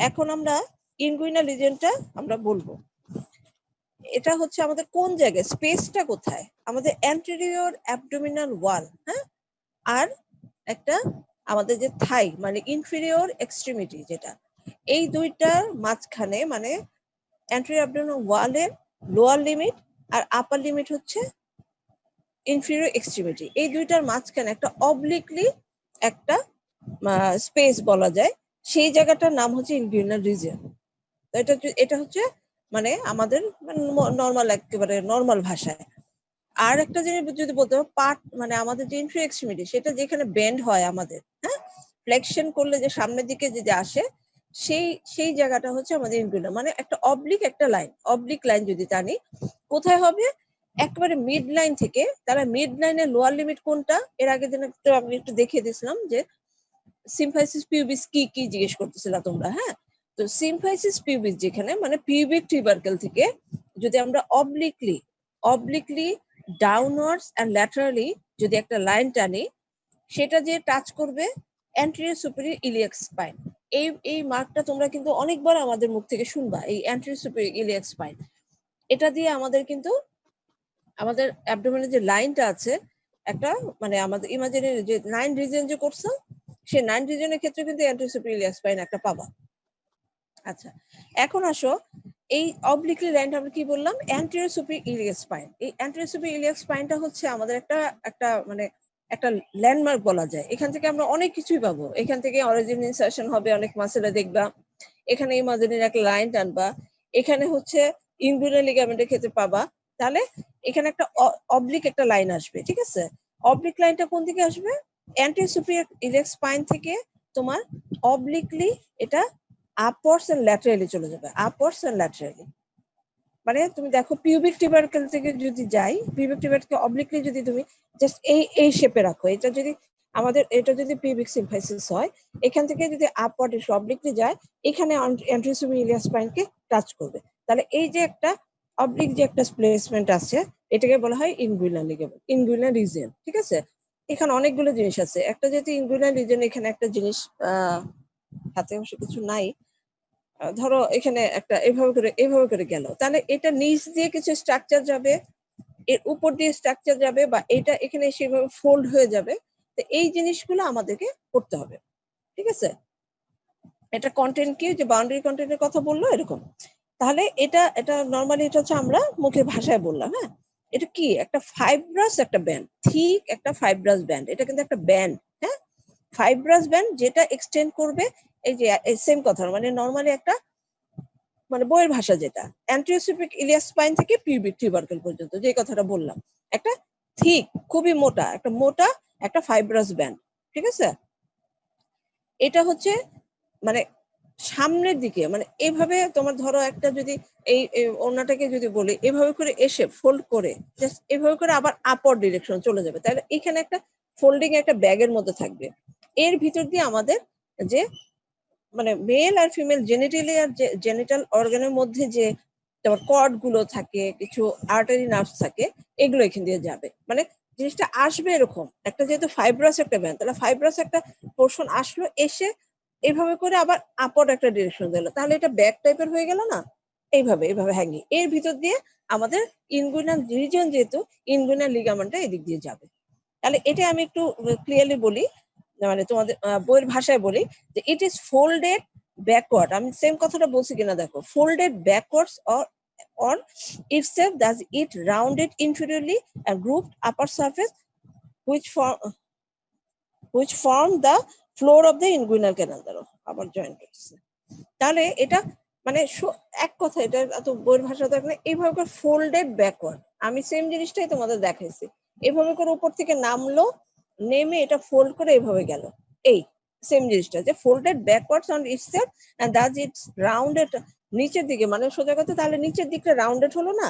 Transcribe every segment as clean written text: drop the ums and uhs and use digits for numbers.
এখন আমরা ইনগুইনাল রিজিয়নটা আমরা বলবো। এটা হচ্ছে আমাদের কোন জায়গায়, স্পেসটা কোথায়, আমাদের অ্যান্টেরিয়র অ্যাবডোমিনাল ওয়াল, হ্যাঁ, আর একটা আমাদের যে থাই মানে ইনফেরিয়র এক্সট্রিমিটি যেটা, এই দুইটার মাঝখানে মানে অ্যান্টেরিয়র অ্যাবডোমিনাল ওয়ালের লোয়ার লিমিট আর আপার লিমিট হচ্ছে ইনফেরিয়র এক্সট্রিমিটি, এই দুইটার মাঝখানে একটা অবলিকলি একটা স্পেস বলা যায়, সেই জায়গাটার নাম হচ্ছে ইনগুইনাল রিজিয়ন। তো এটা হচ্ছে মানে আমাদের নর্মাল একেবারে নর্মাল ভাষায়। আর একটা জিনিস যদি বলতে হবে, পার্ট মানে আমাদের যে ইনফেরিয়র এক্সট্রিমিটি সেটা যেখানে বেন্ড হয় আমাদের, হ্যাঁ, ফ্লেকশন করলে যে সামনের দিকে যদি আসে, সেই জায়গাটা হচ্ছে আমাদের ইনগুইনাল, মানে একটা অবলিক একটা লাইন, অবলিক লাইন যদি টানি কোথায় হবে, একেবারে মিড লাইন থেকে, তারা মিড লাইনের লোয়ার লিমিট কোনটা, এর আগে দিন আমি একটু দেখিয়ে দিয়েছিলাম যে সিম্ফাইসিস পিউবিস কি কি জিজ্ঞেস করতেছিলা তোমরা, হ্যাঁ। তো সিম্ফাইসিস পিউবিস যেখানে মানে পিউবিক টিউবারকেল থেকে যদি আমরা অবলিকলি ডাউনওয়ার্ডস এন্ড ল্যাটারালি যদি একটা লাইন টানি, সেটা যে টাচ করবে অ্যান্টেরিয়র সুপিরিয়র ইলিয়াক স্পাইন। এই মার্কটা তোমরা কিন্তু অনেকবার আমাদের মুখ থেকে শুনবা, এই অ্যান্টেরিয়র সুপিরিয়র ইলিয়াক স্পাইন। এটা দিয়ে আমাদের কিন্তু আমাদের অ্যাবডোমেনের যে লাইনটা আছে একটা মানে আমাদের ইমাজিনারি যে 9 রিজিয়ন যে করছো, সেই 9 রিজিয়নের ক্ষেত্রে কিন্তু অ্যান্টেরিয়র সুপিরিয়র ইলিয়াক স্পাইন একটা পাবা। আচ্ছা, এখন আসো এই অবলিকলি লাইনটা আমরা কি বললাম, অ্যান্টেরিয়র সুপিরিয়র ইলিয়াক স্পাইন। এই অ্যান্টেরিয়র সুপিরিয়র ইলিয়াক স্পাইনটা হচ্ছে আমাদের একটা মানে একটা ল্যান্ডমার্ক বলা যায়। এখান থেকে আমরা অনেক কিছুই পাবো, এখান থেকে অরিজিন ইনসারশন হবে, অনেক মাসেলে দেখবা, এখানে ইমাজিনারি একটা লাইন টানবা, এখানে হচ্ছে ইনগুইনাল লিগামেন্টের ক্ষেত্রে পাবা, তাহলে এখানে একটা অবলিক একটা লাইন আসবে, ঠিক আছে। অবলিক লাইনটা কোন দিকে আসবে, অ্যান্টেরিয়র সুপিরিয়র ইলিয়াক স্পাইন থেকে তোমার অবলিকলি এটা আপওয়ার্ডস এন্ড ল্যাটারালি চলে যাবে, আপওয়ার্ডস এন্ড ল্যাটারালি। মানে তুমি দেখো পিউবিক টিউবারকেল থেকে যদি যাই, পিউবিক টিউবারকেল অবলিকলি যদি তুমি জাস্ট এই শেপে রাখো, এটা যদি আমাদের এটা যদি পিউবিক সিম্ফাইসিস হয়, এখান থেকে যদি আপওয়ার্ড এসে অবলিকলি যায়, এখানে অ্যান্টেরিয়র সুপিরিয়র ইলিয়াক স্পাইনকে টাচ করবে, তাহলে এই যে একটা অবলিক যে একটা প্লেসমেন্ট আছে, এটাকে বলা হয় ইনগুইনাল লিগামেন্ট, ইনগুইনাল রিজিয়ন, ঠিক আছে। এখানে অনেকগুলো জিনিস আছে, একটা যেহেতু ইনগুইনাল রিজিয়ন, এখানে একটা জিনিস হাতে অবশ্য কিছু নাই, ধরো এখানে একটা এভাবে করে গেল, তাহলে এটা নিচ দিয়ে কিছু স্ট্রাকচার যাবে, এর উপর দিয়ে স্ট্রাকচার যাবে, বা এটা এখানে সেভাবে ফোল্ড হয়ে যাবে। তো এই জিনিসগুলো আমাদেরকে করতে হবে, ঠিক আছে। এটা কন্টেন্ট কি, যে বাউন্ডারি কন্টেন্টের কথা বললো এরকম। তাহলে এটা নর্মালি এটা হচ্ছে আমরা মুখের ভাষায় বললাম, হ্যাঁ। এটা কি একটা ফাইব্রাস একটা ব্যান্ড, ঠিক একটা ফাইব্রাস ব্যান্ড, এটা কিন্তু একটা ব্যান্ড, হ্যাঁ, ফাইব্রাস ব্যান্ড যেটা এক্সটেন্ড করবে এই যে সেম কথা, মানে নর্মালি একটা মানে বইয়ের ভাষা যেটা অ্যান্টেরিয়র সুপিরিয়র ইলিয়াক স্পাইন থেকে পিউবিক টিউবারকেল পর্যন্ত যে কথাটা বললাম, একটা থিক খুবই মোটা একটা ফাইব্রাস ব্যান্ড, ঠিক আছে। এটা হচ্ছে মানে সামনের দিকে, মানে এইভাবে তোমার ধরো একটা যদি এই ওড়নাটাকে যদি বলি এভাবে করে এসে ফোল্ড করে জাস্ট এভাবে করে আবার আপর ডিরেকশন চলে যাবে, তাহলে এখানে একটা ফোল্ডিং একটা ব্যাগের মধ্যে থাকবে। এর ভিতর দিয়ে আমাদের যে মানে মেল আর ফিমেল জেনিটাল অর্গানের মধ্যে যে তোমার কর্ড গুলো থাকে, কিছু আর্টারি নার্ভস থাকে, এগুলো এখান দিয়ে যাবে, মানে জিনিসটা আসবে এরকম একটা, যেহেতু ফাইব্রাস একটা ব্যান্ড, তাহলে ফাইব্রাস একটা পোর্শন আসলো, এসে এইভাবে করে আবার আপর একটা ডিরেকশন দিল, তাহলে এটা ব্যাক টাইপের হয়ে গেল না, এইভাবে হ্যাঙ্গিং, এর ভিতর দিয়ে আমাদের ইনগুইনাল রিজিয়ন, যেহেতু ইনগুইনাল লিগামেন্টটা এদিক দিয়ে যাবে। তাহলে এটা আমি একটু ক্লিয়ারলি বলি, মানে তোমাদের বইয়ের ভাষায় বলি যে ইট ইজ ফোল্ডেড ব্যাকওয়ার্ড, আমি সেম কথাটা বলছি কিনা দেখো, folded backwards or itself does it rounded inferiorly and grouped upper surface which form the floor of the inguinal canal, দ্বারা আবার জয়েন্ট করছে। তাহলে এটা মানে এক কথা, এটা এত বইয়ের ভাষা থাকলে এইভাবে করে ফোল্ডেড ব্যাকওয়ার্ড, আমি সেম জিনিসটাই তোমাদের দেখাইছি, এভাবে করে উপর থেকে নামলো, নেমে এটা ফোল্ড করে এভাবে গেল, এই সেম জিনিসটা যে folded backwards on itself and that it's rounded নিচের দিকে, মানে সোজা কথা, তাহলে নিচের দিকটা রাউন্ডেড হলো না,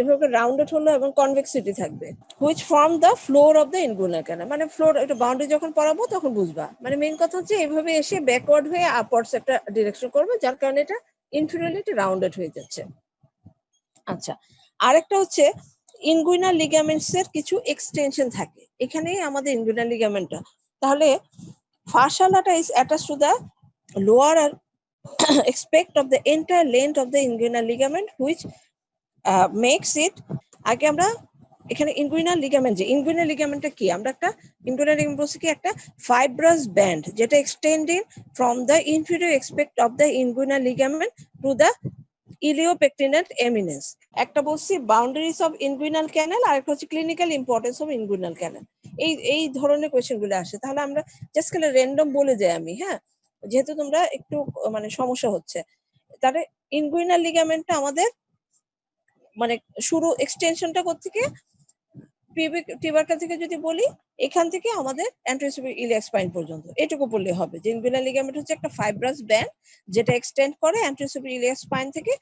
এভাবে রাউন্ডেড হলো এবং কনভেক্সিটি থাকবে, which form the floor of the inguinal canal, মানে ফ্লোর একটা বাউন্ডারি যখন পড়াবো তখন বুঝবা, মানে মেইন কথা হচ্ছে এইভাবে এসে ব্যাকওয়ার্ড হয়ে আপওয়ার্ডস একটা ডিরেকশন করবে, যার কারণে এটা ইনফিরিয়রলি রাউন্ডেড হয়ে যাচ্ছে। আচ্ছা, আরেকটা হচ্ছে ইনগুইনাল লিগামেন্টস এর কিছু এক্সটেনশন থাকে, এখানেই আমাদের ইনগুইনাল লিগামেন্টটা, তাহলে ফার্সালাটা is attached to the lower expect of the entire length of the inguinal ligament which makes it আগে আমরা এখানে ইনগুইনাল লিগামেন্ট যে ইনগুইনাল লিগামেন্টটা কি আমরা একটা ইনগুইনাল লিগামেন্ট বলছি কি একটা ফাইব্রাস ব্যান্ড যেটা extending from the inferior aspect of the inguinal ligament to the iliopectineal eminence একটা বলছি বাউন্ডারিজ অফ ইনগুইনাল ক্যানেল আর একটা হচ্ছে clinical importance of inguinal canal এই ধরনের কোয়েশ্চেন গুলো আসে তাহলে আমরা জাস্ট খালি র্যান্ডম বলে যাই আমি হ্যাঁ যেহেতু তোমরা একটু মানে সমস্যা হচ্ছে তাহলে ইনগুইনাল লিগামেন্টটা আমাদের মানে শুরু এক্সটেনশনটা কোত্থেকে পিউবিক টিউবারকাল থেকে যদি বলি এখান থেকে আমাদের অ্যান্টেরিয়র ইলিয়াক স্পাইন পর্যন্ত এটুকু বললে হবে যে ইনগুইনাল লিগামেন্ট হচ্ছে একটা ফাইব্রাস ব্যান্ড যেটা এক্সটেন্ড করে অ্যান্টেরিয়র ইলিয়াক স্পাইন থেকে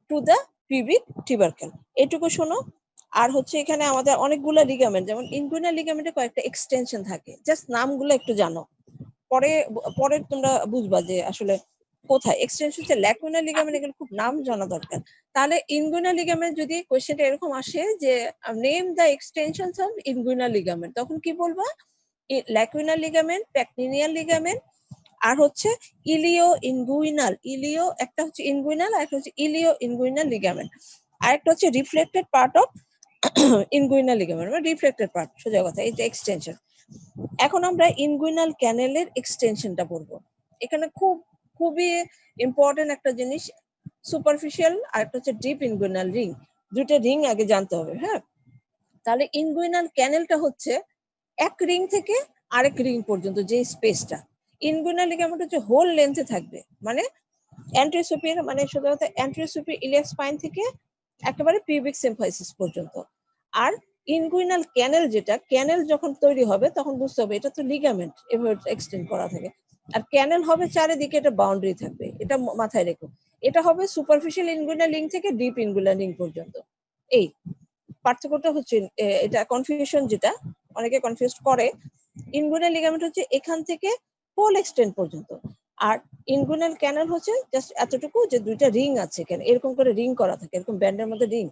টু দ্য পিউবিক টিউবারকাল এটুকু শোনো আর হচ্ছে এখানে আমাদের অনেকগুলো লিগামেন্ট যেমন ইনগুইনাল লিগামেন্টে কয়েকটা এক্সটেনশন থাকে জাস্ট নামগুলো একটু জানো পরে পরে তোমরা বুঝবা যে আসলে কোথায় এক্সটেনশন হচ্ছে ল্যাকুনার লিগামেন্ট এগুলো খুব নাম জানা দরকার তাহলে ইনগুইনাল লিগামেন্ট যদি কোশ্চেনটা এরকম আসে যে name the extensions of inguinal ligament তখন কি বলবা ল্যাকুনার লিগামেন্ট প্যাকটিনিয়াল লিগামেন্ট আর হচ্ছে ইলিও ইনগুইনাল ইলিও একটা হচ্ছে ইনগুইনাল আর একটা হচ্ছে ইলিও ইনগুইনাল লিগামেন্ট আর একটা হচ্ছে reflected part of inguinal ligament মানে রিফ্লেক্টেড পার্ট সোজা কথা এটা এক্সটেনশন এখন আমরা ইনগুইনাল ক্যানেলের এক্সটেনশনটা পড়বো এখানে খুবই ইম্পর্টেন্ট একটা জিনিস সুপারফিশিয়াল আর একটা হচ্ছে ডিপ ইনগুইনাল রিং দুটো রিং আগে জানতে হবে হ্যাঁ তাহলে ইনগুইনাল ক্যানেলটা হচ্ছে এক রিং থেকে আরেক রিং পর্যন্ত যে স্পেসটা ইনগুইনাল লিগামেন্ট হচ্ছে হোল লেন্থে থাকবে মানে অ্যান্টেরিওর মানে সোজা কথা অ্যান্টেরিওর ইলিয়াক স্পাইন থেকে একেবারে পিউবিক সিম্ফাইসিস পর্যন্ত আর ইনগুইনাল ক্যানেল যেটা ক্যানেল যখন তৈরি হবে তখন বুঝতে হবে এটা তো লিগামেন্ট এভাবে এক্সটেন্ড করা থাকে আর ক্যানেল হবে চারিদিকে এটা বাউন্ডারি থাকবে এটা মাথায় রেখো এটা হবে সুপারফিশিয়াল ইনগুইনাল লিং থেকে ডিপ ইনগুইনাল লিং পর্যন্ত এই পার্থক্যটা হচ্ছে এটা কনফিউশন যেটা অনেকে কনফিউজ করে ইনগুইনাল লিগামেন্ট হচ্ছে এখান থেকে হোল এক্সটেন্ড পর্যন্ত আর ইনগুইনাল ক্যানেল হচ্ছে জাস্ট এতটুকু যে দুইটা রিং আছে কেন এরকম করে রিং করা থাকে এরকম ব্যান্ডের মধ্যে রিং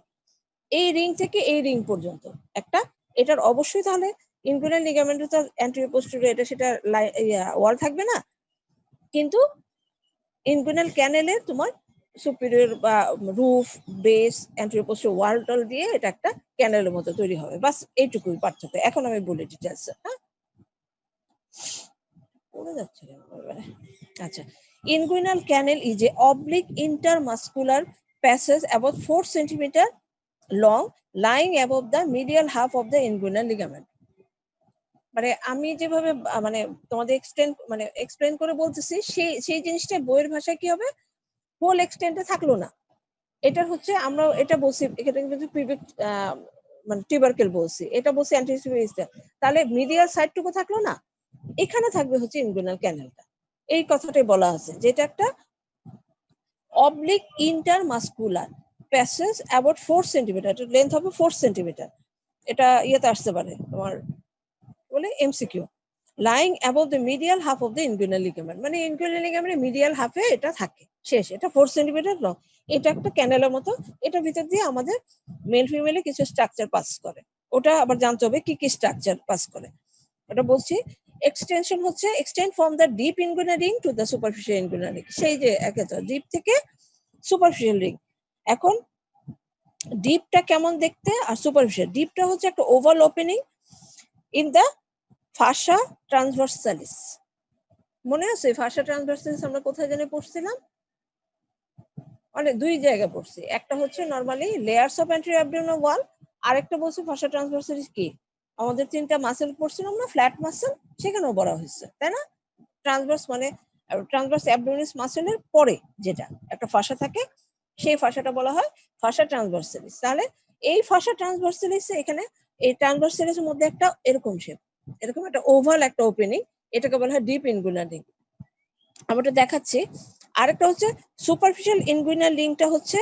এই রিং থেকে এই রিং পর্যন্ত একটা এটার অবশ্যই তাহলে ইনগুইনাল লিগামেন্টের তো অ্যান্টেরিয়র পোস্টেরিয়র এটা সেটা ওয়াল থাকবে না কিন্তু ইনগুইনাল ক্যানেলের তোমার সুপিরিয়র বা রুফ বেস অ্যান্টেরিয়র পোস্টেরিয়র ওয়াল টল দিয়ে এটা একটা ক্যানেলের মতো তৈরি হবে বাস এইটুকুই পার্থক্য এখন আমি বলি ডিটেলস হ্যাঁ পড়ে যাচ্ছে আচ্ছা inguinal canal is a oblique intermuscular passage about 4 centimeter long lying above the medial half of the inguinal ligament মানে আমি যেভাবে মানে তোমাদের এক্সপ্লেন করে বলতেছি সেই জিনিসটা বইয়ের ভাষায় কি হবে হোল এক্সটেন্টে থাকলো না এটা হচ্ছে আমরা এটা বলছি এটা কিন্তু পিউবিক মানে টিউবারকেল বলছি এটা বলছি অ্যান্টেরিয়র তাহলে মিডিয়াল সাইডটুকু থাকলো না এখানে থাকবে হচ্ছে ইনগুইনাল ক্যানেলটা এই কথাটাই বলা আছে যেটা একটা oblique intermuscular passage about 4 centimetre এটার লেন্থ হবে 4 সেন্টিমিটার এটা ইয়েতে আসতে পারে তোমার বলে MCQ lying about the medial half of the inguinal ligament মানে ইনগুইনাল লিগামেন্টের মিডিয়াল হাফে এটা থাকে শেষ এটা 4 সেন্টিমিটার লং এটা একটা ক্যানেলের মতো এটার ভিতর দিয়ে আমাদের মেল ফিমেলে কিছু স্ট্রাকচার পাস করে ওটা আবার জানতে হবে কি কি স্ট্রাকচার পাস করে ওটা বলছি এক্সটেনশন হচ্ছে extend from the deep inguinal ring to the superficial inguinal ring সেই যে একেবারে ডিপ থেকে সুপারফিশিয়াল রিং এখন ডিপটা কেমন দেখতে আর সুপারফিশিয়াল ডিপটা হচ্ছে একটা oval opening in the fascia transversalis মনে আছে ফাসা ট্রান্সভার্সালিস আমরা কোথায় জানি পড়ছিলাম অনেক দুই জায়গায় পড়ছি একটা হচ্ছে normally layers of anterior abdominal ওয়াল আরেকটা বলছি ফাসা ট্রান্সভার্সালিস কি আমাদের তিনটা মাসেল পড়ছিলাম না ফ্ল্যাট মাসেল সেখানেও বলা হয়েছে তাই না ট্রান্সভার্স মানে ট্রান্সভার্স অ্যাবডোমিনাল মাসেলের পরে যেটা একটা ফাসা থাকে সেই ফাসাটা বলা হয় ফাসা ট্রান্সভার্সালিস তাহলে এই ফাসা ট্রান্সভার্সালিস এখানে এই ট্রান্সভার্সালিসের মধ্যে একটা এরকম শেপ এরকম একটা ওভাল একটা ওপেনিং এটাকে বলা হয় ডিপ ইনগুইনাল রিং আমি এটা দেখাচ্ছি আরেকটা হচ্ছে সুপারফিশিয়াল ইনগুইনাল রিংটা হচ্ছে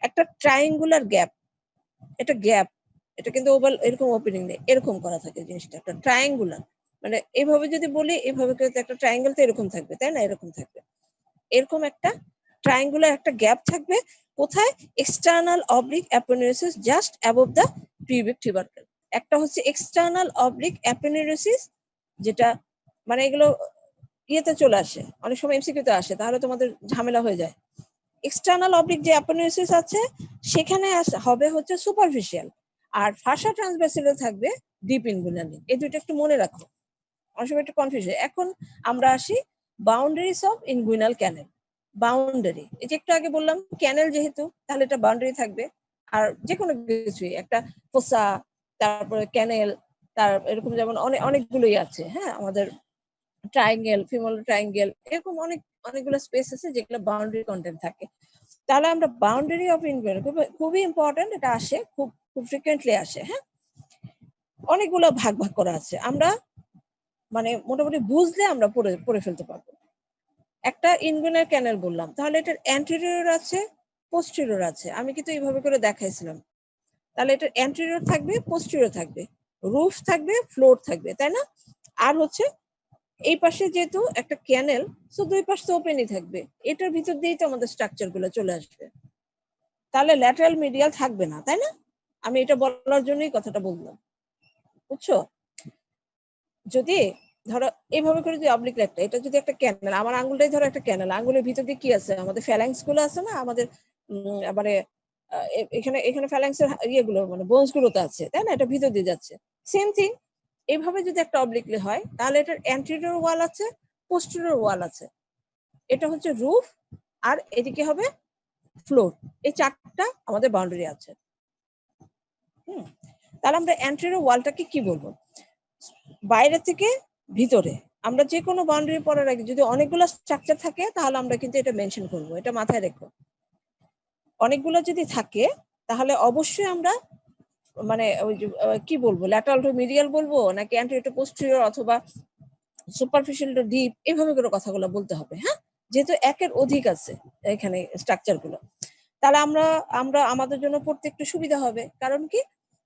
একটা ট্রায়াঙ্গুলার গ্যাপ এটা গ্যাপ এটা কিন্তু ওভাল এরকম ওপেনিং নেই এরকম করা থাকে জিনিসটা একটা ট্রায়াঙ্গুলার মানে এইভাবে যদি বলি এইভাবে একটা ট্রায়াঙ্গেল তো এরকম থাকবে তাই না এরকম থাকবে এরকম একটা ট্রায়াঙ্গুলার একটা গ্যাপ থাকবে কোথায় external oblique aponeurosis just above the pubic tubercle একটা হচ্ছে এক্সটার্নাল অবলিক অ্যাপোনেউরোসিস যেটা মানে এগুলো ইয়েতে চলে আসে, অনেক সময় এমসিকিউতে আসে, তাহলে তোমাদের ঝামেলা হয়ে যায়। এক্সটার্নাল অবলিক যে অ্যাপোনেউরিসিস আছে সেখানে হবে হচ্ছে সুপারফিশিয়াল, আর ফাসা ট্রান্সভার্সালে থাকবে ডিপ ইনগুইনাল লিঙ্ক। এই দুটো একটু মনে রাখো, অনেক সময় একটু কনফিউজ। এখন আমরা আসি boundaries of inguinal canal. Boundary, এই যে একটু আগে বললাম ক্যানেল যেহেতু, তাহলে এটা বাউন্ডারি থাকবে। আর যে কোনো কিছুই, একটা ফোসা, তারপরে ক্যানেল, তার এরকম যেমন অনেকগুলোই আছে, হ্যাঁ, আমাদের ট্রায়াঙ্গেল, ফিমোরাল ট্রায়াঙ্গেল, এরকম অনেকগুলো স্পেস আছে যেগুলো বাউন্ডারি কন্টেন্ট থাকে। তাহলে আমরা বাউন্ডারি অফ ইনগুইনাল খুবই ইম্পর্টেন্ট, এটা আসে খুব ফ্রিকুয়েন্টলি আসে। হ্যাঁ, অনেকগুলো ভাগ করা আছে, আমরা মানে মোটামুটি বুঝলে আমরা পড়ে ফেলতে পারবো। একটা ইনগুইনাল ক্যানেল বললাম, তাহলে এটার অ্যান্টেরিয়র আছে, পোস্টেরিয়র আছে। আমি কিন্তু এইভাবে করে দেখাইছিলাম। তাহলে এটার অ্যান্টেরিয়র থাকবে, পোস্টেরিয়র থাকবে, রুফ থাকবে, ফ্লোর থাকবে, তাই না? আর হচ্ছে এই পাশে যেহেতু একটা ক্যানেল, সো দুই পাশ তো ওপেনই থাকবে, এটার ভিতর দিয়েই তো আমাদের স্ট্রাকচার গুলো চলে আসবে। তাহলে ল্যাটারাল মিডিয়াল থাকবে না, তাই না? আমি এটা বলার জন্যই কথাটা বললাম, বুঝছো? যদি ধরো এইভাবে করে যদি অবলিক একটা, এটা যদি একটা ক্যানেল, আমার আঙ্গুলটাই ধরো একটা ক্যানেল, আঙ্গুলের ভিতর দিয়ে কি আছে, আমাদের ফ্যালাংস গুলো আছে না, আমাদের মানে এখানে এখানে ফ্যালাংস এর ইয়েগুলো মানে বোনস গুলো তো আছে, তাই না? এটা ভিতর দিয়ে যাচ্ছে। সেম থিং, এইভাবে যদি একটা অবলিকলি হয়, তাহলে এটার অ্যান্টেরিয়র ওয়াল আছে, পোস্টেরিয়র ওয়াল আছে, এটা হচ্ছে রুফ, আর এদিকে হবে ফ্লোর। এই চারটা আমাদের বাউন্ডারি আছে। তাহলে আমরা অ্যান্টেরিয়র ওয়ালটাকে কি বলবো? বাইরে থেকে ভিতরে আমরা যে কোনো বাউন্ডারি পড়ার আগে যদি অনেকগুলো স্ট্রাকচার থাকে, তাহলে আমরা কিন্তু এটা মেনশন করবো, এটা মাথায় রেখো। অনেকগুলো যদি থাকে তাহলে অবশ্যই আমরা মানে ওই যে কি বলবো, ল্যাটারাল টু মিডিয়াল বলবো, নাকি অ্যান্টেরিয়র টু পোস্টেরিয়র, অথবা সুপারফিশিয়াল টু ডিপ, এইভাবে করে কথাগুলো বলতে হবে। হ্যাঁ, যেহেতু একের অধিক আছে এখানে স্ট্রাকচার গুলো, তাহলে আমরা আমাদের জন্য পড়তে একটু সুবিধা হবে। কারণ কি?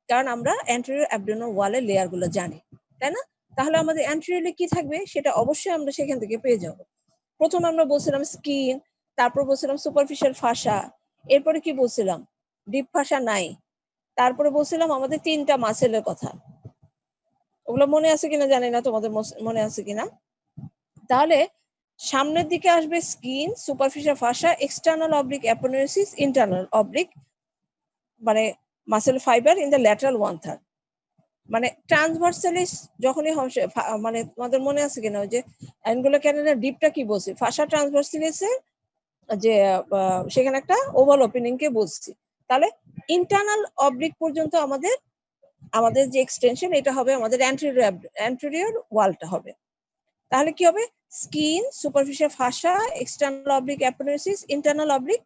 কারণ আমরা অ্যান্টেরিয়র অ্যাবডোমিনাল ওয়ালের লেয়ার গুলো জানি, তাই না? তাহলে আমাদের অ্যান্টেরিয়রলি কি থাকবে সেটা অবশ্যই আমরা সেখান থেকে পেয়ে যাব। প্রথমে আমরা বলছিলাম স্কিন, তারপর বলছিলাম সুপারফিশিয়াল ফাসা, এরপরে কি বলছিলাম? ডিপ ফাসা নাই, তারপরে বলছিলাম আমাদের তিনটা মাসেলের কথা। ওগুলো মনে আছে কিনা জানি না, তোমাদের মনে আছে কিনা। তাহলে সামনের দিকে আসবে skin, superficial fascia, external oblique aponeurosis, internal oblique মানে muscle fibre in the lateral 1/3। মানে ট্রান্সভার্সালিস যখনই মানে তোমাদের মনে আছে কিনা ওই যে অ্যাঙ্গুলার ক্যানেলের ডিপটা কি বলছি, ফাসা ট্রান্সভার্সালিসের যে সেখানে একটা ওভাল ওপেনিং কে বলছি। তাহলে ইন্টারনাল অবলিক পর্যন্ত আমাদের যে এক্সটেনশন, এটা হবে আমাদের অ্যান্টেরিয়র ওয়ালটা হবে। তাহলে কি হবে? Skin, superficial fascia, external oblique aponeurosis, internal oblique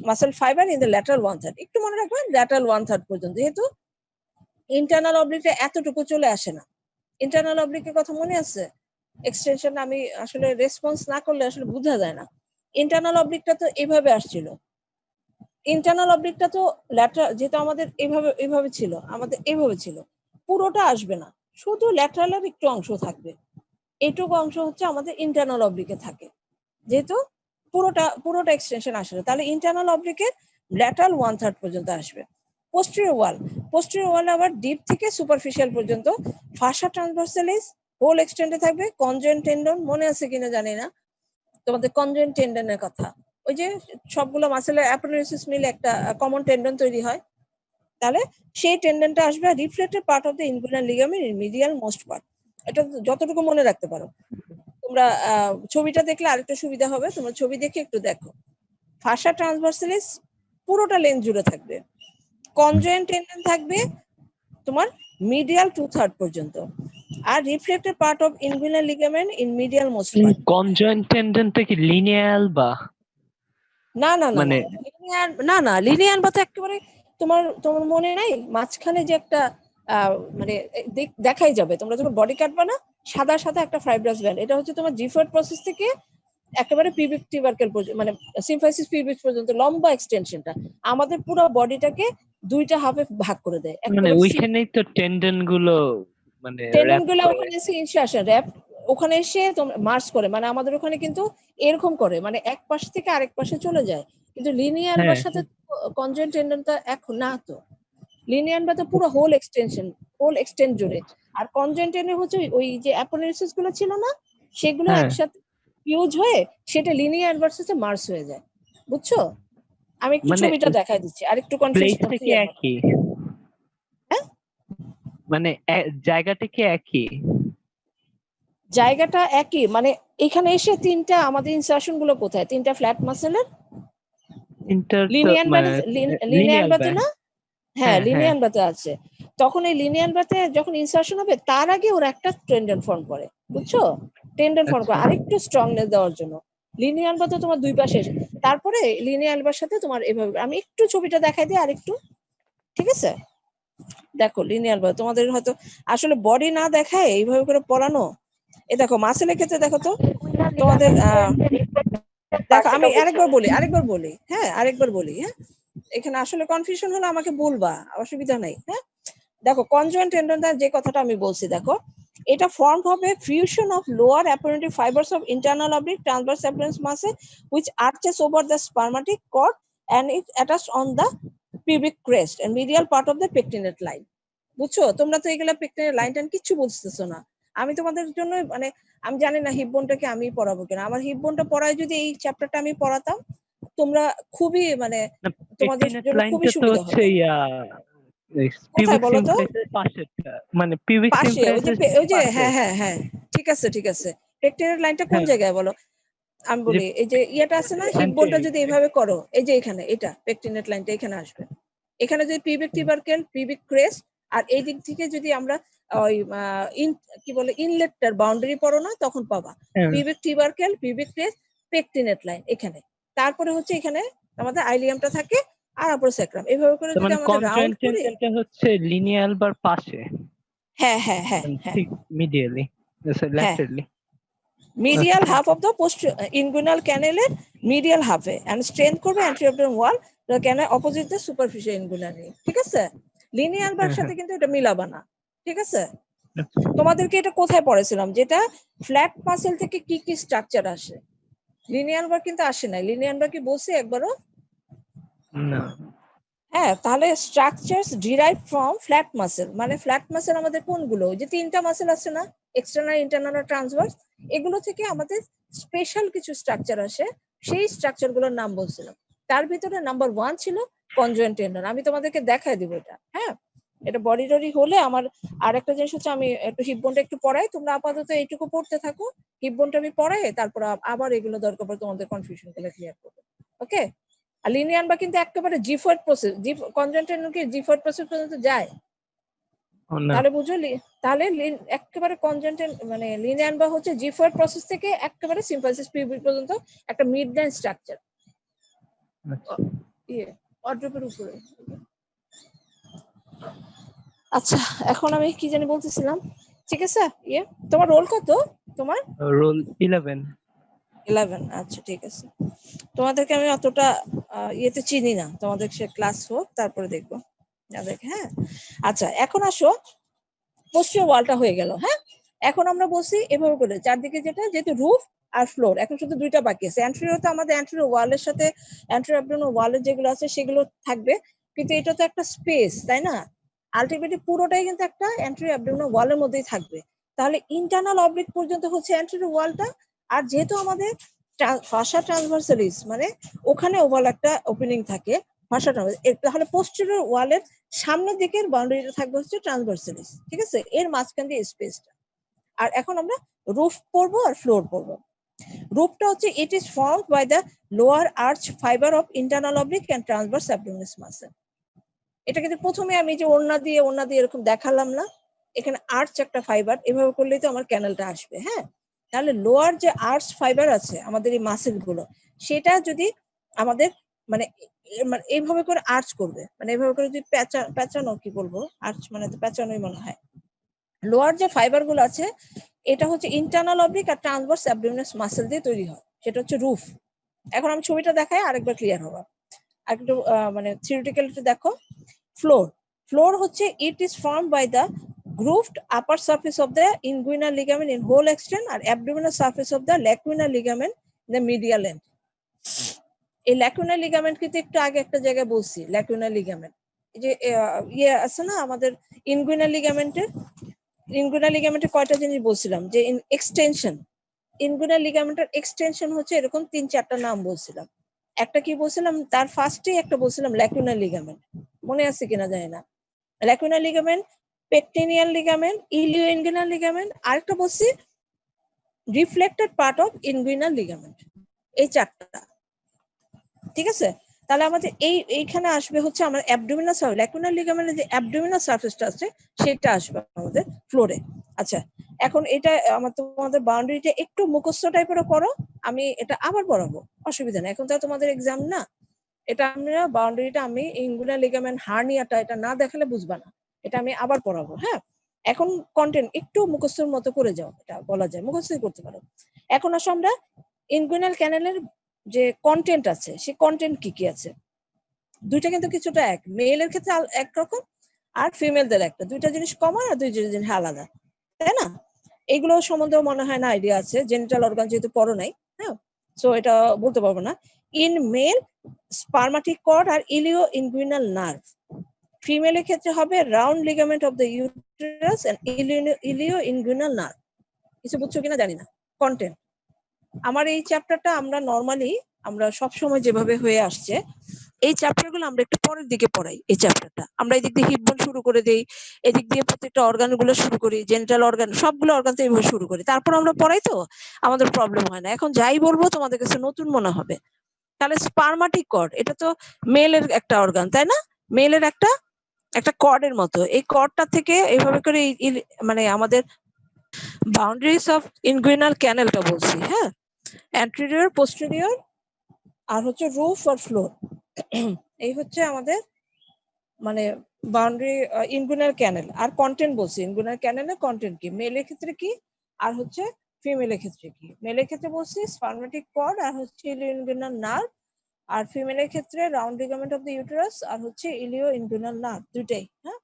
muscle fibre in the lateral 1/3। একটু মনে রাখবেন ল্যাটারাল 1/3 পর্যন্ত, যেহেতু ইন্টারনাল অবলিকটা এতটুকু চলে আসে না। ইন্টারনাল অবলিকের কথা মনে আছে? এক্সটেনশন আমি আসলে রেসপন্স না করলে আসলে বোঝা যায় না। ইন্টারনাল অবলিকটা তো এইভাবে আসছিল, ইন্টারনাল অবলিকটা তো ল্যাটারাল, যেহেতু আমাদের এইভাবে ছিল, আমাদের এইভাবে ছিল, পুরোটা আসবে না, শুধু ল্যাটারালের একটু অংশ থাকবে। এইটুকু অংশ হচ্ছে আমাদের ইন্টারনাল অবলিকে থাকে, যেহেতু পুরোটা এক্সটেনশন আসবে। তাহলে ইন্টারনাল অবলিকের ল্যাটারাল 1/3 পর্যন্ত আসবে। পোস্টেরিয়র ওয়াল আবার ডিপ থেকে সুপারফিশিয়াল পর্যন্ত। ফাসা ট্রান্সভার্সালিস হোল এক্সটেন্ডে থাকবে। কনজয়েন্ট টেন্ডন মনে আছে কিনা জানি না তোমাদের, কনজয়েন্ট টেন্ডনের কথা, ওই যে সবগুলো মাসেলের অ্যাপোনেউরিসিস মিলে একটা কমন টেন্ডন তৈরি হয়। তাহলে সেই টেন্ডনটা আসবে reflected part of the inguinal ligament in medial most part. এটা যতটুকু মনে রাখতে পারো। তোমরা ছবিটা দেখলে আরেকটু সুবিধা হবে, তোমরা ছবি দেখে একটু দেখো। ফাসা ট্রান্সভার্সালিস পুরোটা লেন্থ জুড়ে থাকবে, কনজয়েন্ট টেন্ডন থাকবে তোমার মিডিয়াল 2/3 পর্যন্ত, আর reflected part of inguinal ligament in medial most part. Conjoint টেন্ডনটা কি লিনিয়াল বা না না না মানে না লিনিয়ার বা তো একেবারে তোমার মনে নাই মাঝখানে যে একটা মানে দেখাই যাবে, তোমরা যখন বডি কাটবা না, সাদা সাদা একটা ফাইব্রাস ব্যান্ড, এটা হচ্ছে তোমার জিফয়েড প্রসেস থেকে একেবারে পিবিক টিউবারকেল পর্যন্ত, মানে সিম্ফাইসিস পিবিক পর্যন্ত লম্বা এক্সটেনশনটা আমাদের পুরো বডিটাকে দুইটা হাফে ভাগ করে দেয়। মানে ওইখানেই তো টেন্ডন গুলো মানে টেন্ডন গুলো ওখানে এসে আসে র্যাপ, ওখানে এসে মার্চ করে, মানে আমাদের ওখানে কিন্তু এরকম করে, মানে এক পাশ থেকে আরেক পাশে চলে যায়। কিন্তু লিনিয়ার বার সাথে কনজয়েন্ট টেন্ডনটা এখন না, তো লিনিয়ার বা তো পুরো হোল এক্সটেন্ড জুড়ে, আর কনজয়েন্ট টেন্ডন হচ্ছে ওই যে অ্যাপোনেউরিসিস গুলো ছিল না, সেগুলো একসাথে ফিউজ হয়ে সেটা লিনিয়ার ভার্সেসে মার্জ হয়ে যায়, বুঝছো? আমি একটু মানে ছবিটা দেখাই দিচ্ছি, আর একটু প্লেসটা কি ক্লিয়ার হবে। একই? হ্যাঁ, মানে জায়গাটা কি একই? জায়গাটা একই, মানে এখানে এসে তিনটা আমাদের ইনসার্শন গুলো কোথায়, তিনটা ফ্ল্যাট মাসেলের ইন্টার তো লিনিয়ান মানে লিনিয়ান লিনিয়ার বাতে বাই। না? হ্যাঁ, হ্যাঁ হ্যাঁ লিনিয়ান বাতে আছে। তখন এই লিনিয়ান বাতে যখন ইনসার্শন হবে তার আগে ওরা একটা টেন্ডন ফর্ম করে, বুঝছো? টেন্ডন ফর্ম করে আচ্ছা আরেকটু স্ট্রংনেস দেওয়ার জন্য। লিনিয়ান বাতে তোমার দুই পাশে তারপরে লিনিয়ান বার সাথে তোমার এভাবে, আমি একটু ছবিটা দেখাই দিই আরেকটু, ঠিক আছে? দেখো লিনিয়ার বার তোমাদের হয়তো আসলে বডি না দেখায় এইভাবে করে পড়ানো। এই দেখো মাসেলের ক্ষেত্রে দেখো তো তোমাদের দেখো, আমি আরেকবার বলি, হ্যাঁ আরেকবার বলি, হ্যাঁ এখানে আসলে কনফিউশন হলে আমাকে বলবা, অসুবিধা নাই। হ্যাঁ, দেখো কনজয়েন্ট টেন্ডনটা যে কথাটা আমি বলছি, দেখো এটা ফর্ম হবে ফিউশন অফ লোয়ার অ্যাপারেন্টিভ fibres of internal oblique transverse abdominis muscle which arches over the spermatic cord and it attached on the pubic crest and medial part of the pectinate line. বুঝছো? তোমরা তো এগুলা পেকটিনের line টাইন কিচ্ছু বুঝতেছো না। আমি তোমাদের জন্য মানে আমি জানি না হিপবোনটাকে আমি পড়াবো কিনা। আমার হিপবোনটা পড়ায় যদি এই চ্যাপ্টারটা আমি পড়াতাম, তোমরা খুবই মানে না, তোমাদের পেকটিনেট জন্য খুবই লাইনটা তো সুবিধা হচ্ছে হতো। কোথায় পিউবিক বলো তো? সিমফ্লিসের পাশেরটা, মানে পিউবিক পাশে সিমফ্লিসের ওই যে পাশে। হ্যাঁ হ্যাঁ হ্যাঁ, ঠিক আছে ঠিক আছে। পেকটিনের লাইনটা কোন হ্যাঁ, জায়গায় বলো? আমি যে বলি এই যে ইয়েটা আছে না, হিপবোনটা anterior যদি দিকে। এভাবে করো, এই যে এখানে এটা পেকটিনেট লাইনটা এখানে আসবে। এখানে যদি পিবিক টিবারকেল, পিবিক ক্রেস্ট, আর এই দিক থেকে যদি আমরা ওই কি বলে ইনলেটটার বাউন্ডারি পড়ো না, তখন পাবা হ্যাঁ, পিবিক টিবারকেল, পিবিক ক্রেস্ট, পেকটিনেট লাইন এখানে। তারপরে হচ্ছে এখানে আমাদের আইলিয়ামটা থাকে আর আপর স্যাক্রাম, এভাবে করে তার যদি মানে আমাদের রাউন্ড কনজয়েন্ট করি। টেন্ডনটা হচ্ছে লিনিয়াল বার পাশে, হ্যাঁ হ্যাঁ হ্যাঁ মানে হ্যাঁ ঠিক মিডিয়ালি, হ্যাঁ, ল্যাটারালি। আচ্ছা মিডিয়াল ঠিক হাফ আছে। অফ দ্য পোস্ট ইনগুইনাল ক্যানেলের মিডিয়াল হাফে এন্ড স্ট্রেন্থ করবে anterior wall the canal opposite the superficial inguinal, ঠিক আছে? লিনিয়ার বার হ্যাঁ হ্যাঁ সাথে কিন্তু এটা মিলাবা না, ঠিক আছে? আচ্ছা। তোমাদেরকে এটা কোথায় পড়েছিলাম, যেটা ফ্ল্যাট মাসেল থেকে কি কি স্ট্রাকচার আসে, লিনিয়ার বার কিন্তু আসে নাই। লিনিয়ার বার কি বলছি একবারও? না, হ্যাঁ, তাহলে structures derive from flat muscle, মানে ফ্ল্যাট মাসেল আমাদের কোনগুলো, ওই যে তিনটা মাসেল আছে না, এক্সটার্নাল, ইন্টারনাল আর ট্রান্সভার্স, এগুলো থেকে আমাদের স্পেশাল কিছু স্ট্রাকচার আসে, সেই স্ট্রাকচার গুলোর নাম বলছিলাম। তার ভিতরে নাম্বার 1 ছিল কনজয়েন্ট টেন্ডন। আমি তোমাদেরকে দেখাই দিব এটা, হ্যাঁ এটা বডি টডি হলে আমার। আর একটা জিনিস হচ্ছে, আমি একটু হিপবোনটা একটু পড়াই, তোমরা আপাতত এইটুকু পড়তে থাকো, হিপবোনটা আমি পড়াই, তারপর আবার এগুলো দরকার পড়ে তোমাদের কনফিউশন গুলো ক্লিয়ার করবো, ওকে? আর লিনিয়ান বা কিন্তু একেবারে জিফয়েড প্রসেস, কনজেন্টেন্ট কি জিফয়েড প্রসেস পর্যন্ত যায়? ও না। তাহলে বুঝো তাহলে একেবারে কনজেন্টেন্ট মানে লিনিয়ান বা হচ্ছে জিফয়েড প্রসেস থেকে একেবারে সিম্পালসিস পিউবিক পর্যন্ত একটা মিড লাইন স্ট্রাকচার, আচ্ছা, ইয়ে অড্রপের উপরে। আচ্ছা, এখন আমি কি জানি বলতেছিলাম, ঠিক আছে? ইয়ে তোমার রোল কত? তোমার রোল 11। 11, আচ্ছা ঠিক আছে। তোমাদেরকে আমি অতটা ইয়েতে চিনি না, তোমাদের সে ক্লাস হোক তারপরে দেখবো যাদেরকে, হ্যাঁ। আচ্ছা, এখন আসো, পোস্টিয়ার ওয়ালটা হয়ে গেল, হ্যাঁ। এখন আমরা বলছি এভাবে করে চারদিকে, যেহেতু রুফ আর ফ্লোর, এখন শুধু দুইটা বাকি আছে। অ্যান্টেরিয়র তো আমাদের অ্যান্টেরিয়র ওয়ালের সাথে অ্যান্টেরিয়র অ্যাবডোমিনাল ওয়ালের যেগুলো আছে সেগুলো থাকবে, কিন্তু এটা তো একটা স্পেস, তাই না? আলটিমেটলি পুরোটাই কিন্তু একটা অ্যান্টেরিয়র অ্যাবডোমিনাল ওয়ালের মধ্যেই থাকবে। তাহলে ইন্টারনাল অবলিক পর্যন্ত হচ্ছে অ্যান্টেরিয়র ওয়ালটা, আর যেহেতু আমাদের ফাসা ট্রান্সভার্সালিস মানে ওখানে ওভাল একটা ওপেনিং থাকে ফাসা ট্রান্সভার্সালিস, তাহলে পোস্টেরিয়র ওয়ালের সামনের দিকের বাউন্ডারিটা থাকবে হচ্ছে ট্রান্সভার্সালিস, ঠিক আছে? এর মাঝখান দিয়ে স্পেসটা। আর এখন আমরা রুফ পড়বো আর ফ্লোর পড়বো। রুফটা হচ্ছে it is formed by the lower arch fibre of internal oblique and transverse abdominal muscle. এটা কিন্তু প্রথমে আমি যে ওড়না দিয়ে এরকম দেখালাম না, এখানে আর্চ একটা ফাইবার, এভাবে করলেই তো আমার ক্যানেলটা আসবে, হ্যাঁ। তাহলে লোয়ার যে আর্চ ফাইবার আছে আমাদের এই মাসেল গুলো, সেটা যদি আমাদের মানে মানে এইভাবে করে আর্চ করবে, মানে এইভাবে করে যদি পেঁচানো, কি বলবো, আর্চ মানে তো পেঁচানোই মনে হয়। লোয়ার যে ফাইবার গুলো আছে, এটা হচ্ছে ইন্টারনাল অবলিক আর ট্রান্সভার্স অ্যাবডোমিনাল মাসেল দিয়ে তৈরি হয়, সেটা হচ্ছে রুফ। এখন আমি ছবিটা দেখাই, আরেকবার ক্লিয়ার হবে। আর একটু মানে থিওরিটিক্যাল একটু দেখো। ফ্লোর হচ্ছে it is formed by the grooved upper surface of the inguinal ligament in whole extent আর abdominal surface of the lacunar ligament in the medial end. এই lacunar ligament কিন্তু একটু আগে একটা জায়গায় বলছি, lacunar ligament যে ইয়ে আছে না আমাদের ইনগুইনাল লিগামেন্টের, কয়টা জিনিস বলছিলাম, যে এক্সটেনশন, ইনগুইনাল লিগামেন্টের এক্সটেনশন হচ্ছে এরকম 3-4টা নাম বলছিলাম। একটা কি বলছিলাম, তার ফার্স্টেই একটা বলছিলাম ল্যাকুনার লিগামেন্ট, মনে আছে কিনা জানি না। Lacunar ligament, pectineal ligament, ilioinguinal ligament, আরেকটা বলছি reflected part of inguinal ligament. এই 4টা, ঠিক আছে। তাহলে আমাদের এইখানে আসবে হচ্ছে আমার অ্যাবডোমিনাল সার্ফেস, ল্যাকুনার লিগামেন্টের যে অ্যাবডোমিনাল সার্ফেসটা আছে সেটা আসবে আমাদের ফ্লোরে। আচ্ছা, এখন এটা আমার তোমাদের বাউন্ডারিটা একটু মুখস্থ টাইপের করো, আমি এটা আবার পড়াবো, অসুবিধা নেই, এখন তো তোমাদের এক্সাম না। এটা আমরা বাউন্ডারিটা আমি ইনগুইনাল লিগামেন্ট হার্নিয়াটা এটা না দেখালে বুঝবা না, এটা আমি আবার পড়াবো। হ্যাঁ, এখন কন্টেন্ট একটু মুখস্থর মতো করে যাও, এটা বলা যায় মুখস্থই করতে পারো। এখন আসো আমরা ইনগুইনাল ক্যানেলের যে কন্টেন্ট আছে সেই কন্টেন্ট কি কি আছে। দুইটা কিন্তু কিছুটা এক, মেলের ক্ষেত্রে একরকম আর ফিমেলদের একটা, দুইটা জিনিস কমন আর দুইটা জিনিস আলাদা, তাই না? এগুলো সম্বন্ধেও মনে হয় না আইডিয়া আছে, জেনিটাল অর্গান যেহেতু পড়ো নাই, হ্যাঁ, সো এটা বলতে পারবো না। ইন মেল স্পার্মাটিক কর্ড আর ইলিও ইনগুইনাল নার্ভ, ফিমেলের ক্ষেত্রে হবে round ligament of the uterus and ilioinguinal nerve. কিছু বুঝছো কিনা জানি না। কন্টেন্ট আমার এই চ্যাপ্টারটা আমরা নরমালি আমরা সবসময় যেভাবে হয়ে আসছে এই চ্যাপ্টারগুলো আমরা একটু পরের দিকে পড়াই। এই চ্যাপ্টারটা আমরা এদিক দিয়ে হিপ বোন শুরু করে দেই, এদিক দিয়ে প্রত্যেকটা অর্গানগুলো শুরু করি, জেনিটাল অর্গান সবগুলো অর্গান তো এইভাবে শুরু করি, তারপর আমরা পড়াই, তো আমাদের প্রবলেম হয় না। এখন যাই বলবো তোমাদের কাছে নতুন মনে হবে। তাহলে স্পার্মাটিক কর্ড, এটা তো মেলের একটা অর্গান, তাই না? মেলের একটা কর্ডের মতো, এই কর্ডটা থেকে এইভাবে করে মানে আমাদের বাউন্ডারিজ অফ ইনগুইনাল ক্যানেলটা বলছি, হ্যাঁ, অ্যান্টেরিয়র, পোস্টেরিয়র, আর হচ্ছে রুফ আর ফ্লোর, এই হচ্ছে আমাদের মানে বাউন্ডারি ইনগুইনাল ক্যানেল। আর কন্টেন্ট বলছি, ইনগুইনাল ক্যানেলের কন্টেন্ট কি, মেলের ক্ষেত্রে কি আর হচ্ছে ফিমেলের ক্ষেত্রে কি। মেলের ক্ষেত্রে বলছি স্পার্মেটিক কর্ড আর হচ্ছে ইলিও ইনগুইনাল নার্ভ, আর ফিমেলের ক্ষেত্রে round ligament of the uterus আর হচ্ছে ইলিও ইনগুইনাল নার্ভ, দুইটাই। হ্যাঁ,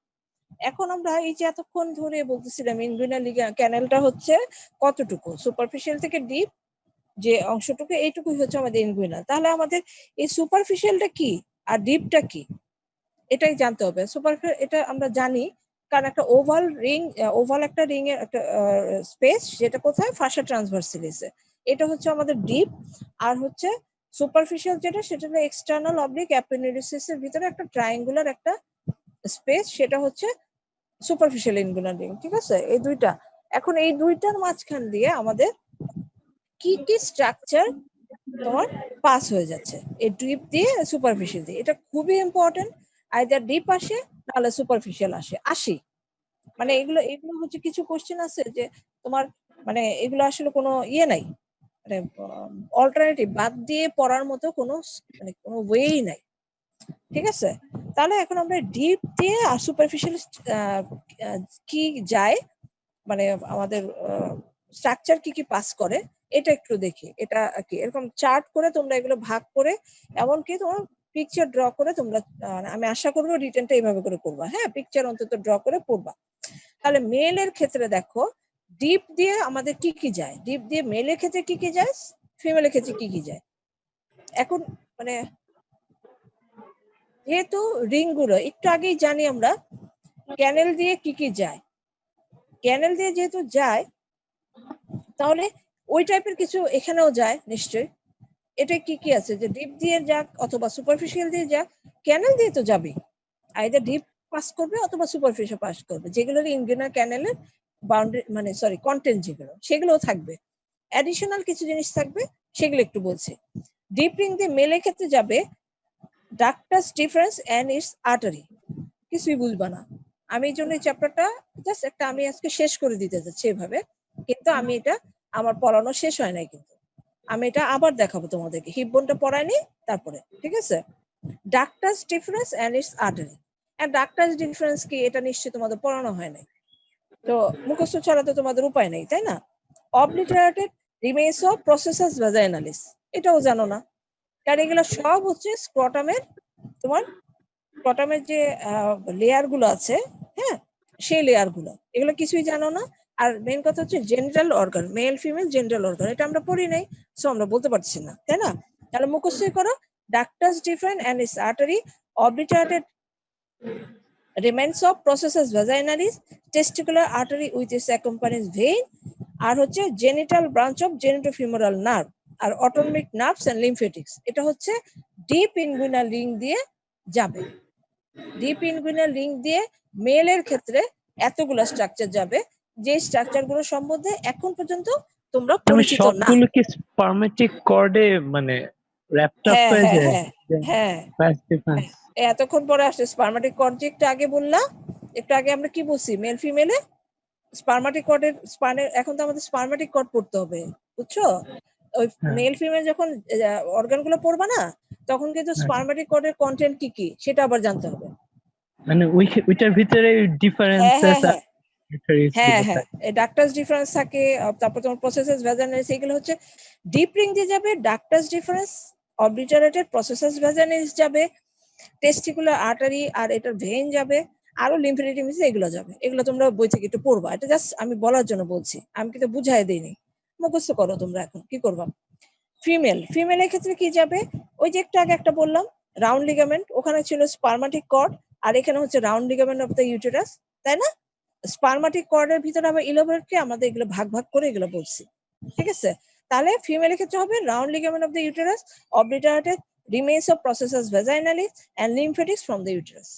এখন আমরা এই যে এতক্ষণ ধরে বলতেছিলাম ইনগুইনাল ক্যানেলটা হচ্ছে কতটুকু, সুপারফিশিয়াল থেকে ডিপ যে অংশটুকু, এইটুকুই হচ্ছে আমাদের ইনগুইনাল। তাহলে আমাদের এই সুপারফিশিয়ালটা কি আর ডিপটা কি এটাই জানতে হবে। সুপারফিশিয়াল এটা আমরা জানি, কারণ একটা ওভাল একটা রিং এর একটা স্পেস, যেটা কোথায়, ফাসা ট্রান্সভার্সালিসে, এটা হচ্ছে আমাদের ডিপ। আর হচ্ছে সুপারফিশিয়াল যেটা, সেটা হলো এক্সটার্নাল অবলিক অ্যাপেন্ডিসিসের ভিতরে একটা ট্রায়াঙ্গুলার একটা স্পেস, সেটা হচ্ছে সুপারফিশিয়াল ইনগুইনাল রিং, ঠিক আছে। এই দুইটা, এখন এই দুইটার মাঝখান দিয়ে আমাদের কি কি স্ট্রাকচার তোমার পাস হয়ে যাচ্ছে এই ডিপ দিয়ে সুপারফিশিয়াল দিয়ে, এটা খুবই ইম্পর্টেন্ট। আইদার ডিপ আসে নাহলে সুপারফিশিয়াল আসি, মানে এগুলো হচ্ছে কিছু কোশ্চেন আছে যে তোমার মানে এগুলো আসলে কোনো ইয়ে নাই, মানে অল্টারনেটিভ বাদ দিয়ে পড়ার মতো কোনো মানে কোনো ওয়েই নাই, ঠিক আছে। তাহলে এখন আমরা ডিপ দিয়ে আর সুপারফিশিয়াল কি যায়, মানে আমাদের স্ট্রাকচার কি কি পাস করে এটা একটু দেখি। এটা কি এরকম চার্ট করে তোমরা এগুলো ভাগ করে, এমনকি তোমার পিকচার ড্র করে তোমরা, আমি আশা করবো রিটেনটা এইভাবে করে করবা, হ্যাঁ, পিকচার অন্তত ড্র করে পড়বা। তাহলে মেলের ক্ষেত্রে দেখো ডিপ দিয়ে আমাদের কি কি যায়, ডিপ দিয়ে মেলের ক্ষেত্রে কি কি যায়, ফিমেলের ক্ষেত্রে কি কি যায়। এখন মানে যেহেতু রিং গুলো একটু আগেই জানি আমরা ক্যানেল দিয়ে কি কি যায়, ক্যানেল দিয়ে যেহেতু যায় তাহলে ওই টাইপের কিছু এখানেও যায় নিশ্চয়ই। এটা কি কি আছে যে ডিপ দিয়ে যাক অথবা সুপারফিশিয়াল দিয়ে যাক, ক্যানেল দিয়ে তো যাবে, আইদার ডিপ পাস করবে অথবা সুপারফিশিয়াল পাস করবে, যেগুলোর ইনগুইনাল ক্যানেলের বাউন্ডারি মানে সরি কন্টেন্ট যেগুলো সেগুলোও থাকবে, অ্যাডিশনাল কিছু জিনিস থাকবে সেগুলো একটু বলছি। ডিপ রিং দিয়ে মেলের ক্ষেত্রে যাবে ductus deferens and its artery, কিছুই বুঝবা না। আমি এই জন্য এই চ্যাপ্টারটা জাস্ট একটা আমি আজকে শেষ করে দিতে যাচ্ছি এভাবে, কিন্তু আমি এটা আমার পড়ানো শেষ হয় নাই, কিন্তু আমি এটা আবার দেখাবো তোমাদেরকে, হিপ বোনটা পড়ায়নি তারপরে, ঠিক আছে। Ductus deferens and its artery, and ductus deferens কি এটা নিশ্চয়ই তোমাদের পড়ানো হয় নাই, তো মুখস্থ ছাড়া তো তোমাদের উপায় নেই, তাই না। অবলিটারেটেড রিমেইনস অফ প্রসেসাস ভ্যাজাইনালিস, এটাও জানো না, কারণ এগুলো সব হচ্ছে স্ক্রটামের, তোমার স্ক্রটামের যে লেয়ার গুলো আছে, হ্যাঁ, সেই লেয়ার গুলো, এগুলো কিছুই জানো না। আর মেইন কথা হচ্ছে genital organ, male female genital organ, এটা আমরা পড়ি নাই, সো আমরা বলতে পারছি না, তাই না। তাহলে মুখস্থই করো, ductus deferens and its artery, obliterated remains of processus vaginalis, testicular artery with its accompanying vein, আর হচ্ছে genital branch of genitofemoral nerve, আর অটোনমিক নার্ভস এন্ড লিম্ফেটিক্স। এটা হচ্ছে ডিপ ইনগুইনাল রিং দিয়ে যাবে। ডিপ ইনগুইনাল রিং দিয়ে মেলের ক্ষেত্রে এতগুলো স্ট্রাকচার যাবে, যে স্ট্রাকচার গুলো সম্বন্ধে এখন পর্যন্ত তোমরা পরিচিত না। সবগুলো কি স্পারমেটিক কর্ডে মানে র্যাপড আপ হ্যাঁ হয়ে হ্যাঁ যায়? হ্যাঁ হ্যাঁ ফার্স্ট ডিফারেন্স। এতক্ষণ পরে আসছে স্পারমেটিক কর্ড, যে একটু আগে বললাম, একটু আগে আমরা কি বলছি, মেল ফিমেলে স্পারমেটিক কর্ডের এখন তো আমাদের স্পারমেটিক কর্ড পড়তে হবে, বুঝছো? ওই হ্যাঁ। মেল ফিমেল যখন অর্গান গুলো পড়বা না, তখন কিন্তু স্পারমেটিক কর্ডের কন্টেন্ট কি কি সেটা আবার জানতে হবে। মানে ওইটার ভিতরে হ্যাঁ ডিফারেন্সেস হ্যাঁ হ্যাঁ হ্যাঁ ডাক্টাস ডিফারেন্স থাকে, তারপর তোমার প্রসেসেস ভ্যাজানালিস, এগুলো হচ্ছে ডিপ রিং দিয়ে যাবে। ডাক্টাস ডিফারেন্স, অবলিটারেটেড প্রসেসেস ভ্যাজানালিস যাবে, টেস্টিকুলার আর্টারি আর এটার ভেইন যাবে, আরো লিম্ফেটিমিস, এগুলো যাবে। এগুলো তোমরা বই থেকে একটু পড়বা, এটা জাস্ট আমি বলার জন্য বলছি, আমি কিন্তু বুঝাই দেইনি। মুখস্থ করো তোমরা। এখন কি করবা? ফিমেলের ক্ষেত্রে কি যাবে? ওই যে একটু আগে একটা বললাম, রাউন্ড লিগামেন্ট, ওখানে ছিল স্পারমাটিক কর্ড, আর এখানে হচ্ছে round ligament of the uterus, তাই না? স্পারমাটিক কর্ডের ভিতরে আবার ইলাবোরেটলি আমাদের এগুলো ভাগ ভাগ করে এগুলো বলছি, ঠিক আছে? তাহলে ফিমেলের ক্ষেত্রে হবে round ligament of the uterus, obliterated remains of processus vaginalis and lymphatics from the uterus.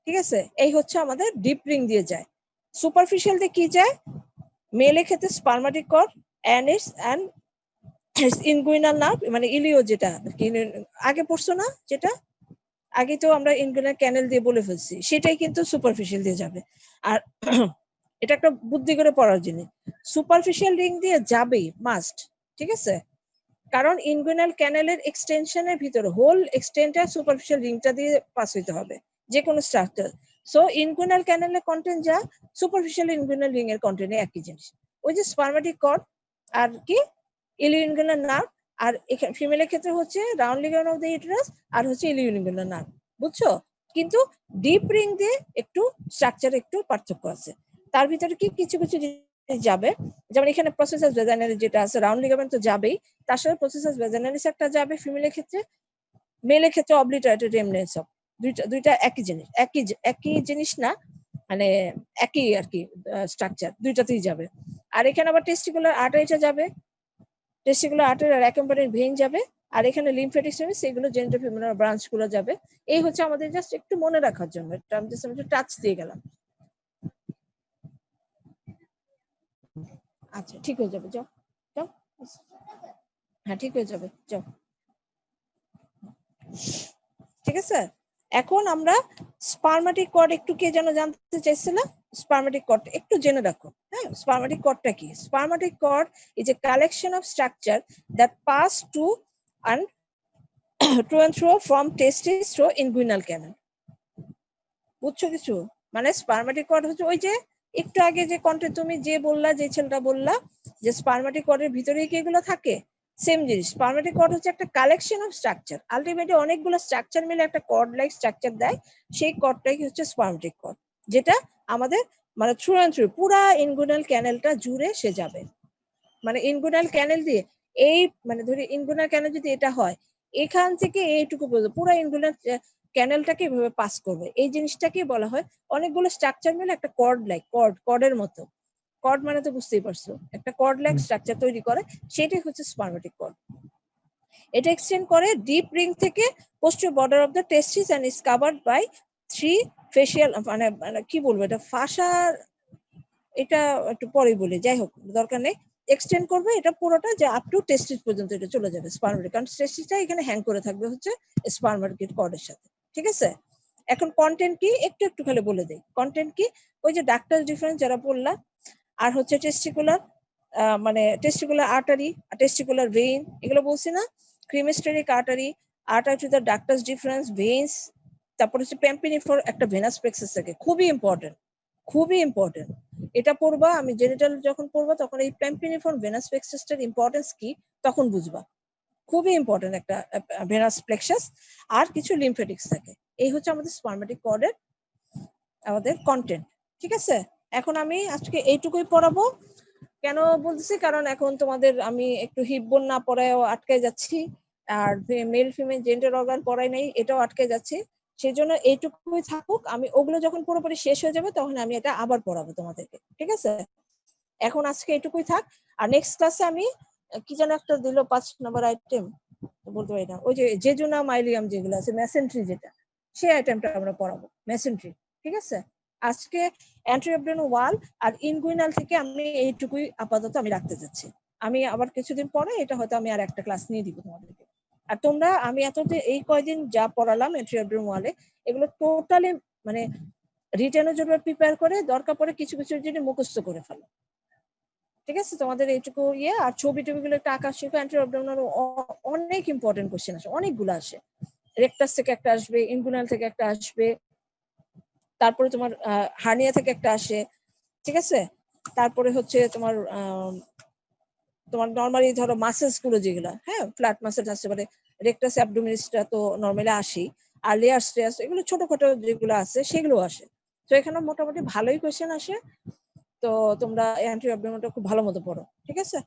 ঠিক আছে? এই হচ্ছে আমাদের ডিপ রিং দিয়ে যায়। সুপারফিশিয়াল দিয়ে কি যায়? মেলের ক্ষেত্রে spermatic cord and its and inguinal nerve, মানে ইলিও, যেটা আগে পড়ছো না, যেটা আগে তো আমরা ইনগুইনাল ক্যানেল দিয়ে বলে ফেলছি, সেটাই কিন্তু সুপারফিশিয়াল দিয়ে যাবে। আর এটা একটা বুদ্ধি করে পড়ার জিনিস, সুপারফিশিয়াল রিং দিয়ে যাবেই মাস্ট, ঠিক আছে? কারণ ইনগুইনাল ক্যানেলের এক্সটেনশনের ভিতরে হোল এক্সটেন্টটা সুপারফিশিয়াল রিংটা দিয়ে পাস হইতে হবে, যে কোনো স্ট্রাকচার। সো ইনগুইনাল ক্যানেলের কন্টেন্ট যা, সুপারফিশিয়াল ইনগুইনাল রিং এর কন্টেন্ট একই জিনিস। ওই যে স্পারমেটিক কর্ড আর কি ইলিউইনগুলার নার্ভ, আর এখানে ফিমেলের ক্ষেত্রে হচ্ছে round ligament of the uterus আর হচ্ছে ইলিউইনগুলার নার্ভ, বুঝছো? কিন্তু ডিপ রিং দিয়ে একটু স্ট্রাকচার একটু পার্থক্য আছে। তার ভিতরে কি কিছু কিছু জিনিস যাবে, যেমন এখানে প্রসেসাস ভ্যাজাইনালিস যেটা আছে, রাউন্ড লিগামেন্ট তো যাবেই, তার সাথে প্রসেসাস ভ্যাজাইনালিস একটা যাবে ফিমেলের ক্ষেত্রে। মেলের ক্ষেত্রে অবলিটারেটেড রেমনেন্স অফ, দুইটা একই জিনিস, একই জিনিস না, মানে একই আর কি স্ট্রাকচার, দুইটাতেই যাবে। আর এখানে আবার টেস্টিকুলার আর্টারিটা যাবে, টেস্টিকুলার আর্টারি আর অ্যাকম্পানিড ভেইন যাবে, আর এখানে লিম্ফেটিক সিস্টেম, সেগুলো জেনিটোফিউমারাল ব্রাঞ্চ গুলো যাবে। এই হচ্ছে আমাদের জাস্ট একটু মনে রাখার জন্য, এটা আমি জাস্ট একটু টাচ দিয়ে গেলাম। আচ্ছা ঠিক হয়ে যাবে, যাও যাও, হ্যাঁ ঠিক হয়ে যাবে, যাও। ঠিক আছে? এখন আমরা স্পারমেটিক কর্ড, একটু কে যেন জানতে চাইছিল, স্পারমেটিক কর্ড একটু জেনে রাখো। হ্যাঁ, স্পারমেটিক কর্ডটা কি? Spermatic cord is a collection of structure that pass to and through from testis through inguinal canal. বুঝছো কিছু? মানে স্পারমেটিক কর্ড হচ্ছে ওই যে একটু আগে যে কন্টেন্ট তুমি যে বললা, যে ছেলেটা বললা যে স্পারমেটিক কর্ডের ভিতরেই কি এগুলো থাকে, সেম জিনিস। স্পারমেটিক কর্ড হচ্ছে একটা কালেকশন অফ স্ট্রাকচার, আলটিমেটলি অনেকগুলো স্ট্রাকচার মিলে একটা কর্ড লাইক স্ট্রাকচার দেয়, সেই কর্ডটাই হচ্ছে স্পারমেটিক কর্ড, যেটা আমাদের মানে থ্রু অ্যান্ড থ্রু পুরা ইনগুইনাল ক্যানেলটা জুড়ে সে যাবে। মানে ইনগুইনাল ক্যানেল দিয়ে এই, মানে ধরি ইনগুইনাল ক্যানেল যদি এটা হয়, এখান থেকে এইটুকু পর্যন্ত পুরো ইনগুইনাল ক্যানেলটাকে এভাবে পাস করবে, এই জিনিসটাকে বলা হয় অনেকগুলো স্ট্রাকচার মিলে একটা কর্ড লাইক, কর্ডের মতো। কর্ড মানে তো বুঝতেই পারছো, একটা কর্ড লাইক স্ট্রাকচার তৈরি করে, সেটাই হচ্ছে স্পারমেটিক কর্ড। এটা এক্সটেন্ড করে ডিপ রিং থেকে posterior border of the testis and is covered by 3 fascial, মানে কি বলবো এটা, ফাঁসার, এটা একটু পরে বলি, যাই হোক দরকার নেই। এক্সটেন্ড করবে এটা পুরোটা, যে আপ টু টেস্টিস পর্যন্ত এটা চলে যাবে স্পারমেটিক, কারণ টেস্টিসটা এখানে হ্যাং করে থাকবে হচ্ছে স্পারমেটিক কর্ডের সাথে। ঠিক আছে? এখন কন্টেন্ট কি একটু একটু খালি বলে দেই। কন্টেন্ট কি? ওই যে ডাক্টার ডিফারেন্স যারা বললা, আর হচ্ছে টেস্টিকুলার, মানে টেস্টিকুলার আর্টারি, টেস্টিকুলার ভেইন, এগুলো বলছি না, cremasteric artery, artery to the ductus deferens, veins, তারপর হচ্ছে প্যাম্পিনিফোর একটা ভেনাস প্লেক্সাস থাকে, খুবই ইম্পর্টেন্ট, খুবই ইম্পর্টেন্ট। এটা পড়বা, আমি জেনিটাল যখন পড়বা তখন এই প্যাম্পিনিফোর ভেনাস প্লেক্সাসটার ইম্পর্টেন্স কি তখন বুঝবা, খুবই ইম্পর্টেন্ট একটা ভেনাস প্লেক্সাস। আর কিছু লিম্ফেটিক্স থাকে। এই হচ্ছে আমাদের স্পারমেটিক কর্ডের আমাদের কন্টেন্ট। ঠিক আছে? এখন আমি আজকে এইটুকুই পড়াবো। কেন বলতেছি, কারণ এখন তোমাদের আমি একটু হিপবোন না পড়ায়ও আটকে যাচ্ছি, আর মেল ফিমেল জেন্ডার অর্গান পড়াই নাই, এটাও আটকে যাচ্ছে। সেই জন্য এইটুকুই থাকুক, আমি ওগুলো যখন পুরোপুরি শেষ হয়ে যাবে তখন আমি এটা আবার পড়াবো তোমাদেরকে। ঠিক আছে? এখন আজকে এটুকুই থাক। আর নেক্সট ক্লাসে আমি কি যেন একটা দিল 5 নম্বর আইটেম, বলতে পারি না, ওই যে জেজুনা মাইলিয়াম যেগুলো আছে, মেসেন্ট্রি যেটা, সেই আইটেমটা আমরা পড়াবো, মেসেন্ট্রি। ঠিক আছে, আজকে অ্যান্টেরিয়র ওয়াল আর ইনগুইনাল থেকে আমি এইটুকুই আপাতত আমি রাখতে যাচ্ছি। আমি আবার কিছুদিন পরে এটা হয়তো আমি আর একটা ক্লাস নিয়ে দিব তোমাদেরকে। আর তোমরা আমি এই কয়দিন যা পড়ালাম অ্যান্টেরিয়র ওয়ালে, এগুলো টোটালি মানে রিটেনের জন্য প্রিপেয়ার করে দরকার পড়ে কিছু কিছু জিনিস মুখস্থ করে ফেলো। ঠিক আছে, তোমাদের এইটুকু ইয়ে। আর ছবি টবিগুলো একটা আঁকা শিখো। অ্যান্টেরিয়র অনেক ইম্পর্টেন্ট কোশ্চেন আসে, অনেকগুলো আসে। রেকটাস থেকে একটা আসবে, ইনগুইনাল থেকে একটা আসবে, তারপরে তোমার হার্নিয়া থেকে একটা আসে। ঠিক আছে, তারপরে হচ্ছে তোমার নরমালি ধরো মাসেলস গুলো যেগুলা, হ্যাঁ, ফ্ল্যাট মাসেল আসতে পারে, রেকটাস অ্যাবডোমিনিসটা তো নরমালি আসি, আর লেয়ার স্ট্রেস এগুলো ছোটখাটো যেগুলো আছে সেগুলো আসে। তো এখানে মোটামুটি ভালোই কোশ্চেন আসে। তো তোমরা অ্যান্টেরিয়র অ্যাবডোমিনালটা খুব ভালো মতো পড়ো। ঠিক আছে।